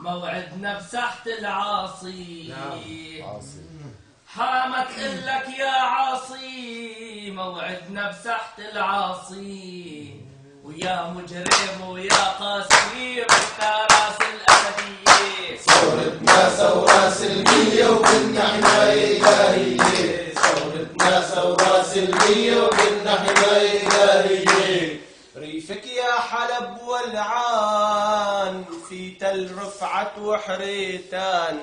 موعدنا بساحة العاصي. عاصي حرامك إلك يا عاصي، موعدنا بساحة العاصي، ويا مجرم ويا قاسي بدنا راس الأبدية. ثورتنا ثورة سلمية وبدنا حماية إلهية. ثورتنا ثورة سلمية وبدنا حماية إلهية. ريفك يا حلب والعان في تل رفعت وحريتان.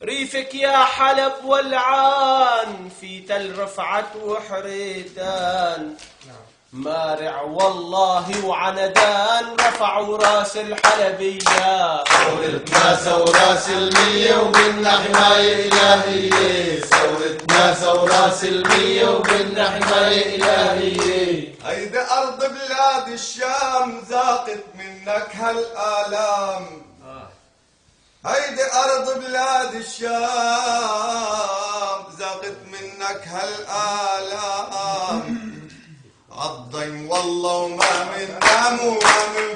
ريفك يا حلب والعان في تل رفعت وحريتان. مارع والله وعندان رفعوا راس الحلبية. ثورتنا ثورة سلمية وبدنا حماية إلهية. ثورتنا ثورة سلمية وبدنا حماية إلهية. هيدي أرض بلاد الشام ذاقت منك هالآلام. هيدي أرض بلاد الشام ذاقت منك هالآلام. عالضيم والله وما من نام وما من